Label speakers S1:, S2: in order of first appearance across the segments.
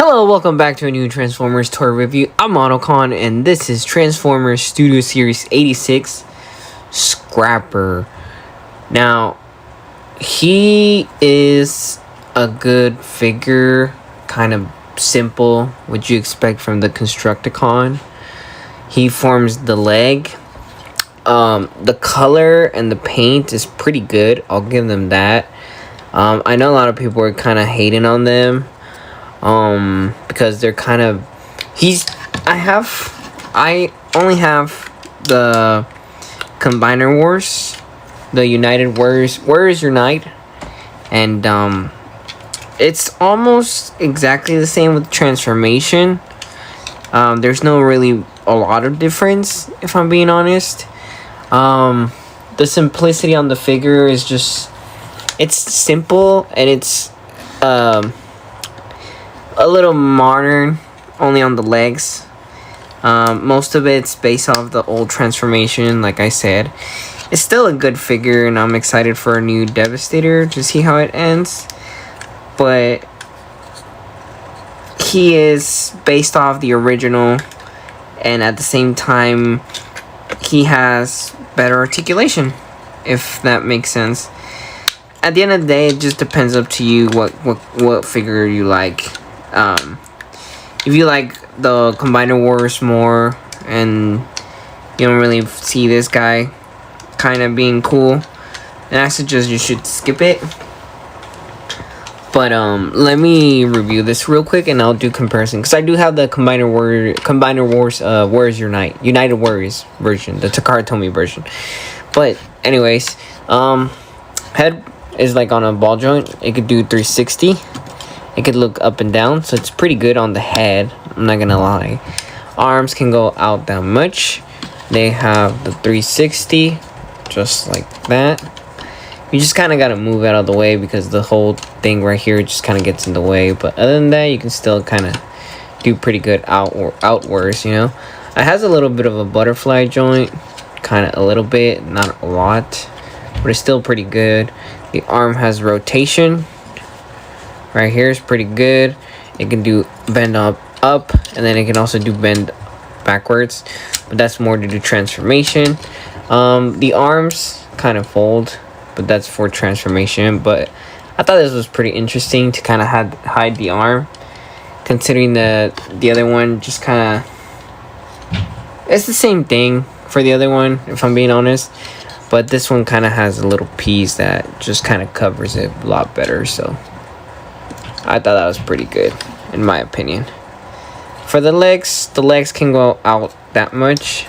S1: Hello, welcome back to a new Transformers toy review. I'm Monocon, and this is Transformers Studio Series 86 Scrapper. Now, he is a good figure, kind of simple, what you expect from the Constructicon. He forms the leg. The color and the paint is pretty good, I'll give them that. I know a lot of people are kind of hating on them. Because they're kind of I only have the Combiner Wars, the United Warriors Unite, and it's almost exactly the same with Transformation. There's no really a lot of difference, if I'm being honest. The simplicity on the figure is just, it's simple, and it's a little modern, only on the legs. Most of it's based off the old Transformation, like I said. It's still a good figure, and I'm excited for a new Devastator to see how it ends. But he is based off the original, and at the same time, he has better articulation, if that makes sense. At the end of the day, it just depends up to you what figure you like. If you like the Combiner Wars more and you don't really see this guy kind of being cool, then I suggest you should skip it. But let me review this real quick and I'll do comparison, because I do have the Combiner Wars Warriors United Warriors version, the Takara Tomy version. But anyways, head is like on a ball joint. It could do 360. It could look up and down, so it's pretty good on the head, I'm not gonna lie. Arms can go out that much. They have the 360, just like that. You just kind of gotta move out of the way because the whole thing right here just kind of gets in the way. But other than that, you can still kind of do pretty good outwards, you know. It has a little bit of a butterfly joint, kind of a little bit, not a lot, but it's still pretty good. The arm has rotation. Right here is pretty good. It can do bend up, and then it can also do bend backwards, but that's more to do Transformation. The arms kind of fold, but that's for Transformation. But I thought this was pretty interesting to kind of hide the arm, considering the other one just kind of, it's the same thing for the other one, if I'm being honest, but this one kind of has a little piece that just kind of covers it a lot better. So I thought that was pretty good, in my opinion. For the legs can go out that much.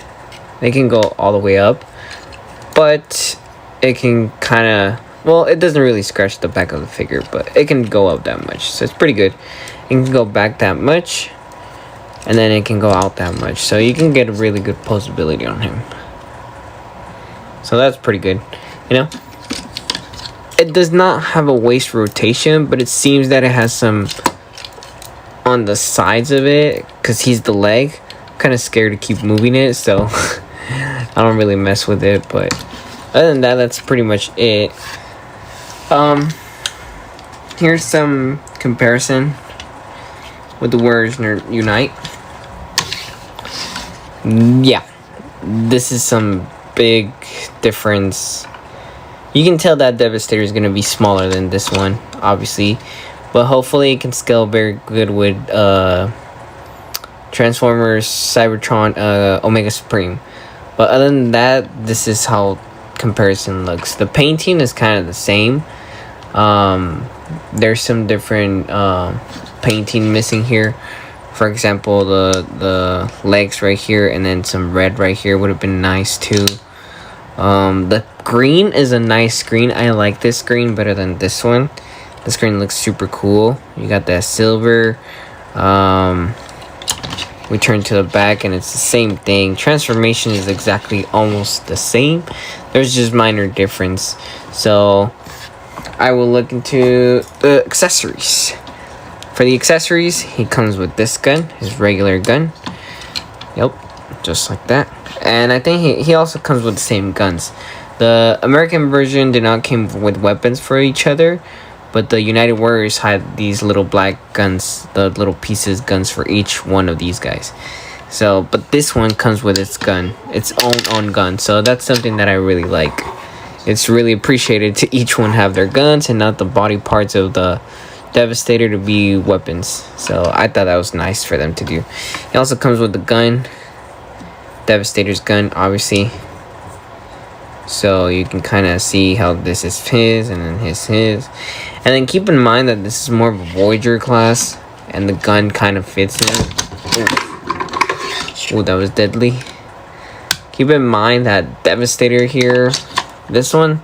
S1: They can go all the way up. But it can kind of, well, it doesn't really scratch the back of the figure, but it can go up that much. So it's pretty good. It can go back that much, and then it can go out that much. So you can get a really good posability on him. So that's pretty good, you know. It does not have a waist rotation, but it seems that it has some on the sides of it, because he's the leg. I'm kind of scared to keep moving it, so I don't really mess with it. But other than that, that's pretty much it. Here's some comparison with the Warriors Unite. Yeah, this is some big difference. You can tell that Devastator is going to be smaller than this one, obviously. But hopefully it can scale very good with Transformers Cybertron Omega Supreme. But other than that, this is how comparison looks. The painting is kind of the same. There's some different painting missing here. For example, the legs right here, and then some red right here would have been nice too. The green is a nice green. I like this green better than this one. This green looks super cool. You got that silver. We turn to the back and it's the same thing. Transformation is exactly almost the same. There's just minor difference. So I will look into the accessories. For the accessories, he comes with this gun, his regular gun. Yep, just like that. And I think he also comes with the same guns. The American version did not come with weapons for each other, but the United Warriors had these little black guns, the little pieces guns for each one of these guys. So, but this one comes with its gun, its own gun. So that's something that I really like. It's really appreciated to each one have their guns and not the body parts of the Devastator to be weapons. So I thought that was nice for them to do. It also comes with the gun, Devastator's gun, obviously. So you can kind of see how this is his and then his. And then keep in mind that this is more of a Voyager class and the gun kind of fits in. Ooh, that was deadly. Keep in mind that Devastator here, this one,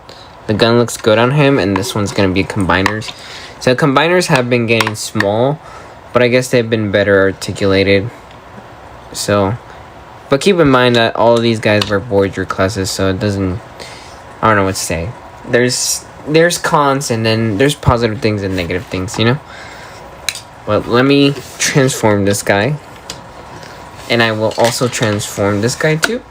S1: the gun looks good on him, and this one's gonna be combiners. So combiners have been getting small, but I guess they've been better articulated. So, but keep in mind that all of these guys were Voyager classes, so it doesn't, I don't know what to say. There's cons, and then there's positive things and negative things, you know? But let me transform this guy. And I will also transform this guy too.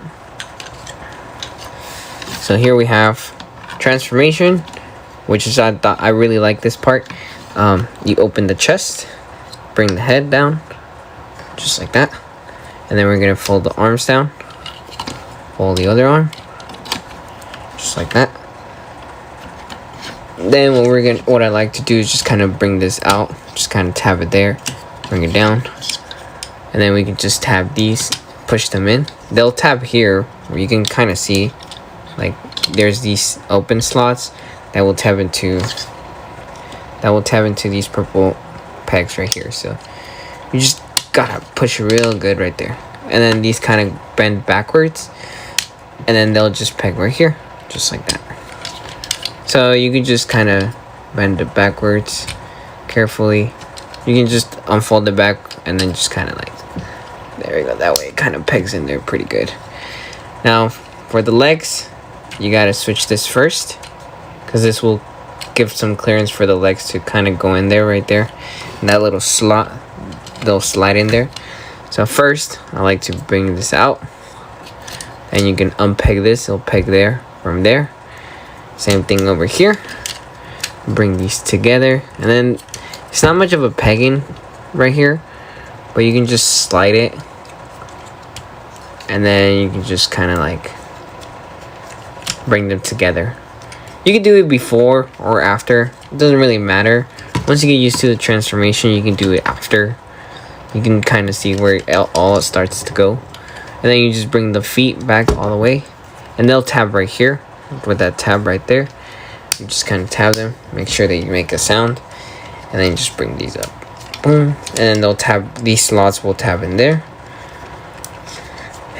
S1: So here we have transformation, which is I really like this part. You open the chest, bring the head down, just like that, and then we're gonna fold the arms down, fold the other arm, just like that. Then what I like to do is just kind of bring this out, just kind of tab it there, bring it down. And then we can just tab these, push them in. They'll tab here, where you can kind of see, like, there's these open slots that will tab into these purple pegs right here. So you just gotta push real good right there. And then these kind of bend backwards, and then they'll just peg right here, just like that. So you can just kind of bend it backwards carefully. You can just unfold it back and then just kind of like, there we go. That way it kind of pegs in there pretty good. Now for the legs, you gotta switch this first, because this will give some clearance for the legs to kind of go in there right there. And that little slot, they'll slide in there. So first, I like to bring this out, and you can unpeg this. It'll peg there from there. Same thing over here. Bring these together, and then it's not much of a pegging right here, but you can just slide it, and then you can just kind of like bring them together. You can do it before or after, it doesn't really matter. Once you get used to the transformation, you can do it after. You can kind of see where all it starts to go, and then you just bring the feet back all the way, and they'll tab right here with that tab right there. You just kind of tab them, make sure that you make a sound, and then you just bring these up, boom, and then they'll tab, these slots will tab in there,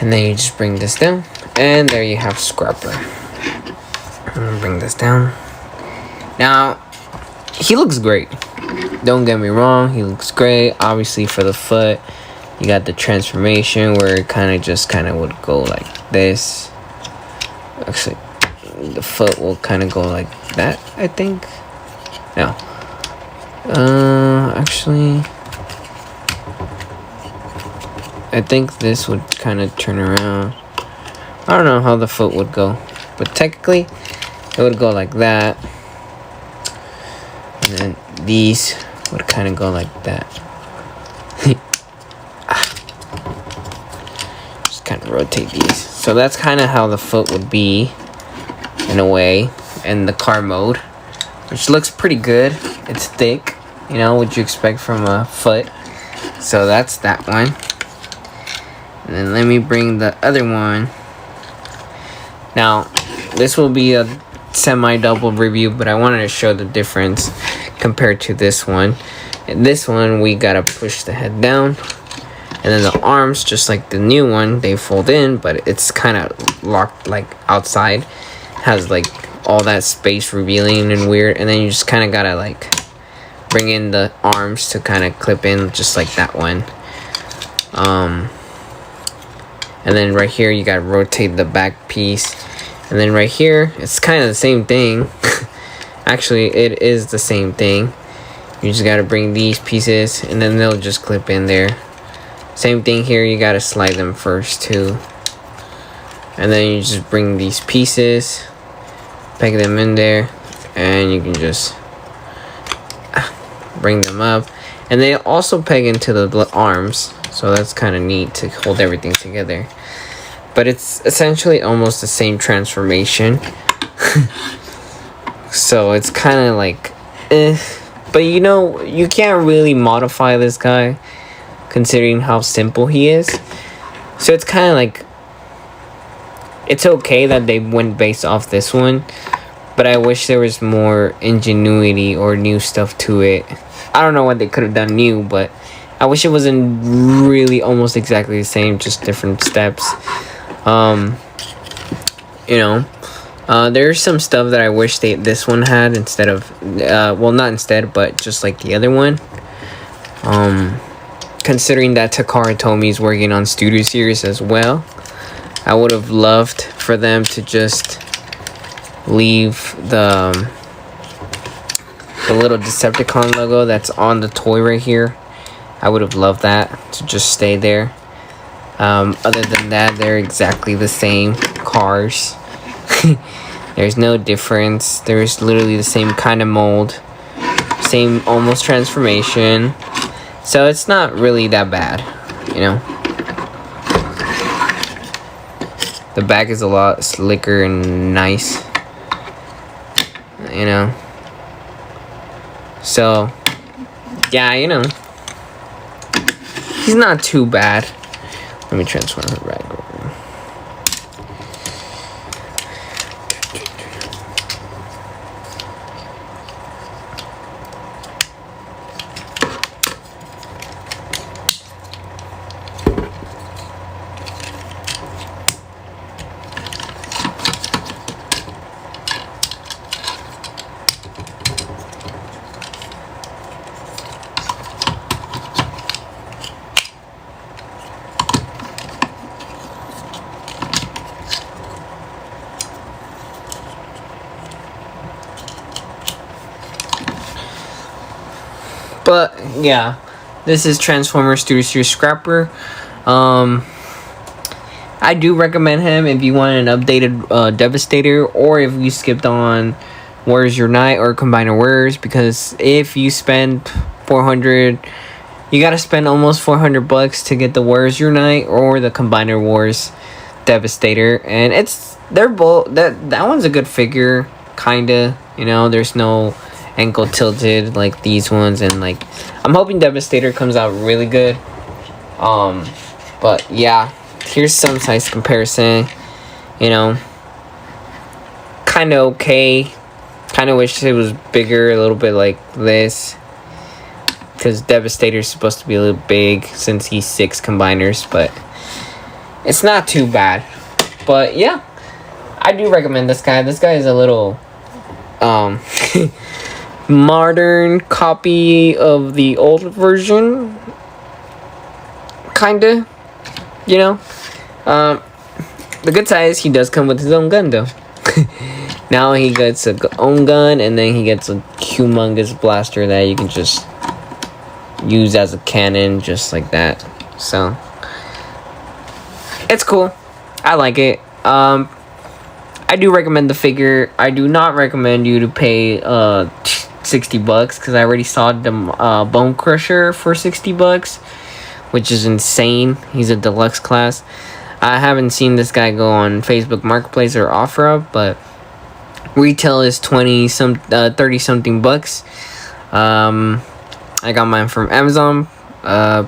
S1: and then you just bring this down, and there you have Scrapper. I'm gonna bring this down. Now he looks great, don't get me wrong, he looks great. Obviously for the foot, you got the transformation where it kind of would go like this. Actually, the foot will kind of go like that, I think. No. Actually, I think this would kind of turn around. I don't know how the foot would go, but technically, it would go like that. And then these would kind of go like that. Just kind of rotate these. So that's kind of how the foot would be, in a way, in the car mode, which looks pretty good. It's thick, you know, what you expect from a foot. So that's that one. And then let me bring the other one. Now, this will be a semi-double review, but I wanted to show the difference compared to this one. In this one, we gotta push the head down, and then the arms, just like the new one, they fold in, but it's kind of locked like outside, has like all that space revealing and weird, and then you just kind of gotta like bring in the arms to kind of clip in, just like that one. And then right here you gotta rotate the back piece, and then right here it's kind of the same thing. Actually, it is the same thing. You just gotta bring these pieces, and then they'll just clip in there. Same thing here, you gotta slide them first too, and then you just bring these pieces, peg them in there, and you can just bring them up, and they also peg into the arms, so that's kind of neat to hold everything together. But it's essentially almost the same transformation. So it's kind of like but you know, you can't really modify this guy considering how simple he is. So it's kind of like, it's okay that they went based off this one, but I wish there was more ingenuity or new stuff to it. I don't know what they could have done new, but I wish it wasn't really almost exactly the same, just different steps. You know, there's some stuff that I wish this one had instead of, well, not instead, but just like the other one. Considering that Takara Tomy is working on Studio Series as well, I would have loved for them to just leave the little Decepticon logo that's on the toy right here. I would have loved that to just stay there. Other than that, they're exactly the same cars. There's no difference. There's literally the same kind of mold, same almost transformation. So it's not really that bad, you know. The back is a lot slicker and nice, you know. So, yeah, you know, he's not too bad. Let me transform her back over. But yeah, this is Transformers Studio Series Scrapper. I do recommend him if you want an updated Devastator, or if you skipped on Where's Your Night or Combiner Where's, because if you spend 400, you gotta spend almost 400 bucks to get the Where's Your Night or the Combiner Wars Devastator, and they're both that one's a good figure, kinda, you know. There's no ankle tilted like these ones, and like I'm hoping Devastator comes out really good. But yeah, here's some size comparison, you know. Kind of okay. Kind of wish it was bigger, a little bit like this, because Devastator is supposed to be a little big since he's 6 combiners, but it's not too bad. But yeah, I do recommend this guy. This guy is a little modern copy of the old version, kinda, you know. The good side is he does come with his own gun though. Now he gets a own gun, and then he gets a humongous blaster that you can just use as a cannon, just like that. So it's cool. I like it. I do recommend the figure. I do not recommend you to pay 60 bucks, because I already saw the Bone Crusher for 60 bucks, which is insane. He's a deluxe class. I haven't seen this guy go on Facebook Marketplace or OfferUp, but retail is 30 something bucks. I got mine from Amazon.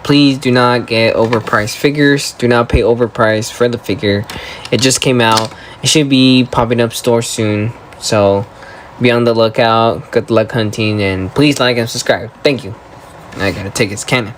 S1: Please do not get overpriced figures. Do not pay overpriced for the figure. It just came out. It should be popping up store soon, so be on the lookout. Good luck hunting, and please like and subscribe. Thank you. I gotta take his cannon.